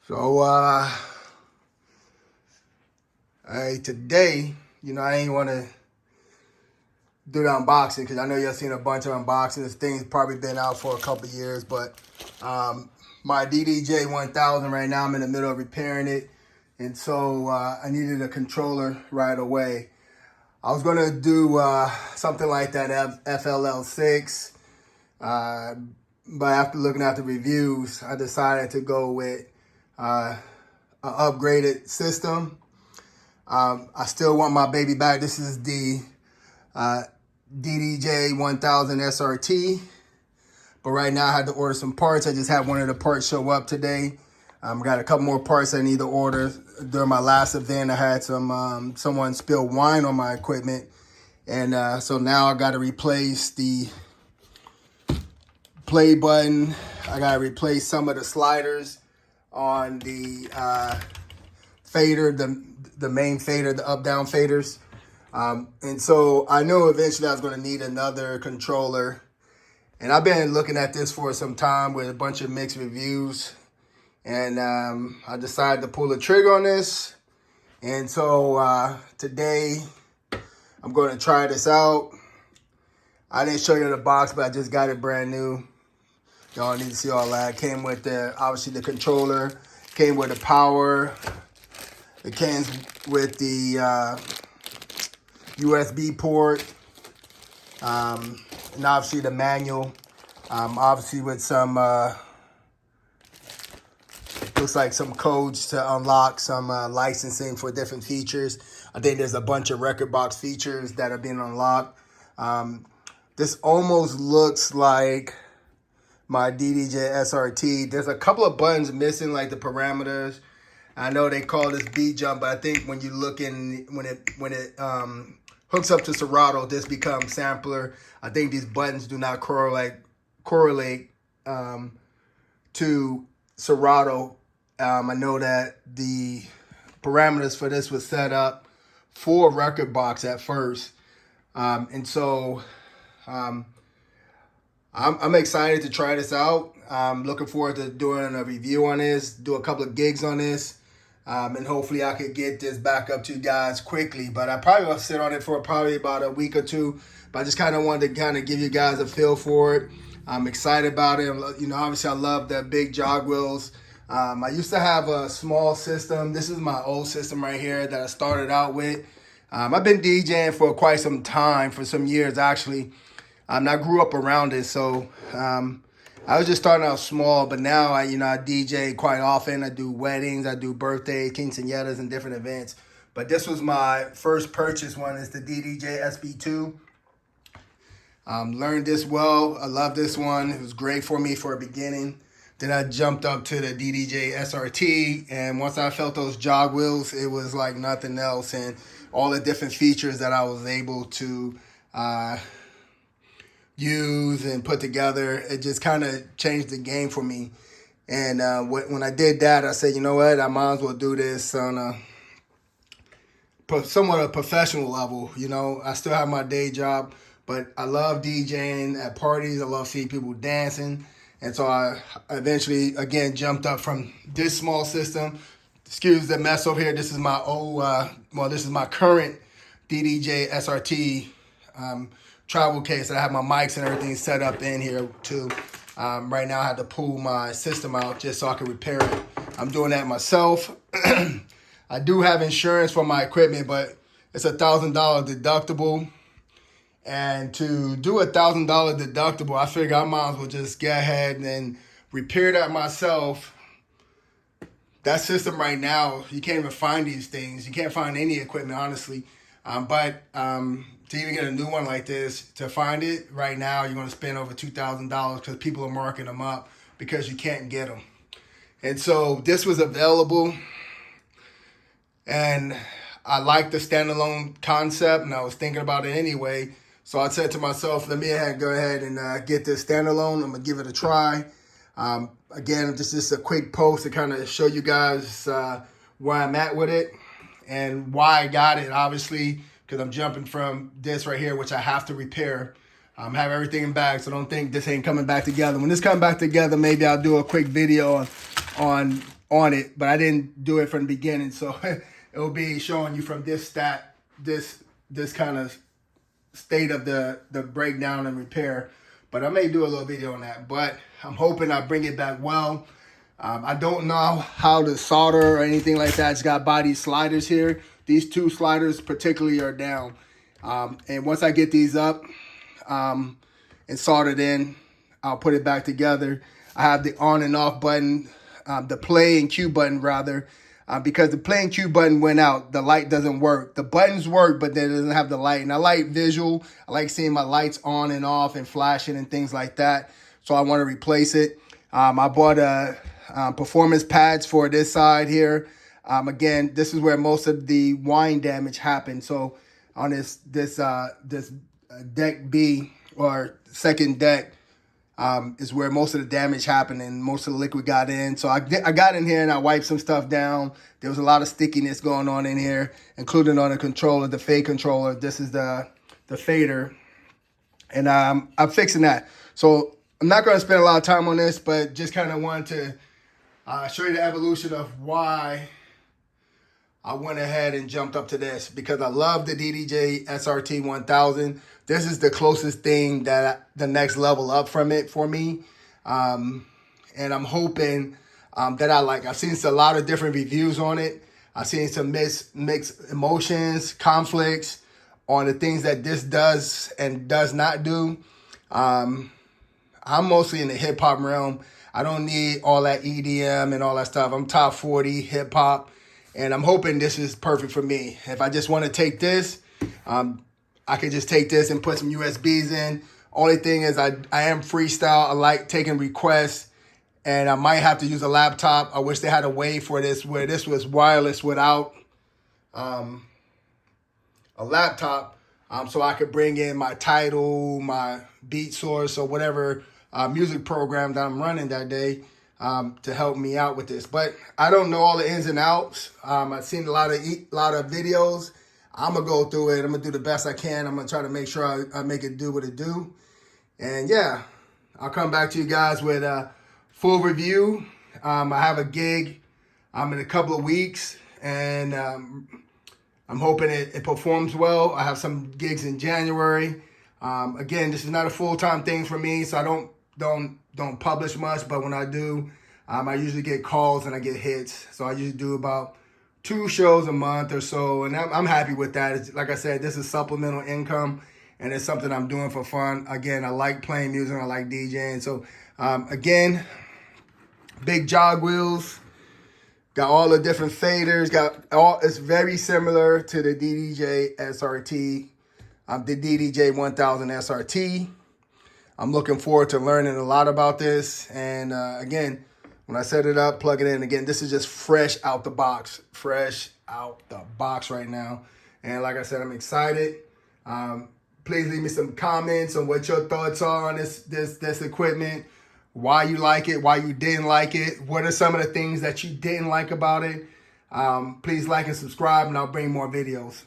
So, today, I ain't want to do the unboxing because I know y'all seen a bunch of unboxings. This thing's probably been out for a couple years, but my DDj 1000 right now, I'm in the middle of repairing it. And so I needed a controller right away. I was going to do something like that FLL6, but after looking at the reviews, I decided to go with an upgraded system. I still want my baby back. This is the DDj 1000 SRT, but right now I had to order some parts. I just had one of the parts show up today. Got a couple more parts I need to order. During my last event, I had someone spill wine on my equipment, and so now I got to replace the play button. I got to replace some of the sliders on the fader, the main fader, the up-down faders. And so I knew eventually I was going to need another controller. And I've been looking at this for some time with a bunch of mixed reviews. And I decided to pull the trigger on this. And so today I'm going to try this out. I didn't show you the box, but I just got it brand new. Y'all need to see all that. It came with obviously the controller. Came with the power. It came with the USB port. And obviously the manual. Obviously with some, looks like some codes to unlock some licensing for different features. I think there's a bunch of record box features that are being unlocked. This almost looks like my DDj SRT. There's a couple of buttons missing, like the parameters. I know they call this beat jump, but I think when you look in, when it hooks up to Serato, this becomes sampler. I think these buttons do not correlate to Serato. I know that the parameters for this was set up for record box at first, and so I'm excited to try this out. I'm looking forward to doing a review on this, do a couple of gigs on this, and hopefully I could get this back up to you guys quickly. But I probably will sit on it for probably about a week or two. But I just kind of wanted to give you guys a feel for it. I'm excited about it. Obviously I love the big jog wheels. I used to have a small system. This is my old system right here that I started out with. I've been DJing for quite some time, for some years actually. I grew up around it, so I was just starting out small, but now I DJ quite often. I do weddings, I do birthdays, quinceañeras, and different events. But this was my first purchase one. It's the DDj SB2. Learned this well. I love this one. It was great for me for a beginning. Then I jumped up to the DDj SRT, and once I felt those jog wheels, it was like nothing else. And all the different features that I was able to use and put together, it just kind of changed the game for me. And when I did that, I said, you know what, I might as well do this on a somewhat a professional level. I still have my day job, but I love DJing at parties. I love seeing people dancing. And so I eventually, again, jumped up from this small system. Excuse the mess over here. This is my old, this is my current DDj SRT travel case. I have my mics and everything set up in here too. Right now I had to pull my system out just so I can repair it. I'm doing that myself. I do have insurance for my equipment, but it's $1,000 deductible. And to do $1,000 deductible, I figure I might as well just get ahead and repair that myself. That system right now, you can't even find these things. You can't find any equipment, honestly. But to even get a new one like this, to find it right now, you're going to spend over $2,000 because people are marking them up because you can't get them. And so this was available, and I like the standalone concept, and I was thinking about it anyway. So I said to myself, let me go ahead and get this standalone. I'm going to give it a try. Again, this is a quick post to kind of show you guys where I'm at with it and why I got it, obviously, because I'm jumping from this right here, which I have to repair. Have everything in back, so don't think this ain't coming back together. When this comes back together, maybe I'll do a quick video on on it, but I didn't do it from the beginning. So it will be showing you from this kind of state of the breakdown and repair. But I may do a little video on that, but I'm hoping I bring it back well. I don't know how to solder or anything like that. It's got body sliders here. These two sliders particularly are down. And once I get these up and soldered in, I'll put it back together. I have the on and off button, the play and cue button rather, because the play and cue button went out. The light doesn't work. The buttons work, but then it doesn't have the light. And I like visual. I like seeing my lights on and off and flashing and things like that. So I want to replace it. I bought performance pads for this side here. Again, this is where most of the wind damage happened. So on this deck B or second deck is where most of the damage happened and most of the liquid got in. So I got in here and I wiped some stuff down. There was a lot of stickiness going on in here, including on the controller, the fade controller. This is the fader, and I'm fixing that. So I'm not going to spend a lot of time on this, but just kind of wanted to show you the evolution of why I went ahead and jumped up to this, because I love the DDj SRT 1000. This is the closest thing that the next level up from it for me. And I'm hoping that I like. I've seen a lot of different reviews on it. I've seen some mixed emotions, conflicts on the things that this does and does not do. I'm mostly in the hip hop realm. I don't need all that EDM and all that stuff. I'm top 40 hip hop. And I'm hoping this is perfect for me. If I just want to take this, I could just take this and put some USBs in. Only thing is I am freestyle. I like taking requests. And I might have to use a laptop. I wish they had a way for this where this was wireless without a laptop. So I could bring in my Tidal, my Beat Source, or whatever music program that I'm running that day. To help me out with this, but I don't know all the ins and outs. I've seen a lot of videos. I'm gonna go through it. I'm gonna do the best I can. I'm gonna try to make sure I make it do what it do. And yeah, I'll come back to you guys with a full review. I have a gig in a couple of weeks, and I'm hoping it performs well. I have some gigs in January. Again, this is not a full-time thing for me, so I don't publish much, but when I do, I usually get calls and I get hits. So I usually do about 2 shows a month or so, and I'm happy with that. It's, like I said, this is supplemental income, and it's something I'm doing for fun. Again, I like playing music, I like DJing. So again, big jog wheels, got all the different faders, it's very similar to the DDj SRT, the DDj 1000 SRT. I'm looking forward to learning a lot about this. And again, when I set it up, plug it in. Again, this is just fresh out the box. Fresh out the box right now. And like I said, I'm excited. Please leave me some comments on what your thoughts are on this equipment. Why you like it, why you didn't like it. What are some of the things that you didn't like about it? Please like and subscribe, and I'll bring more videos.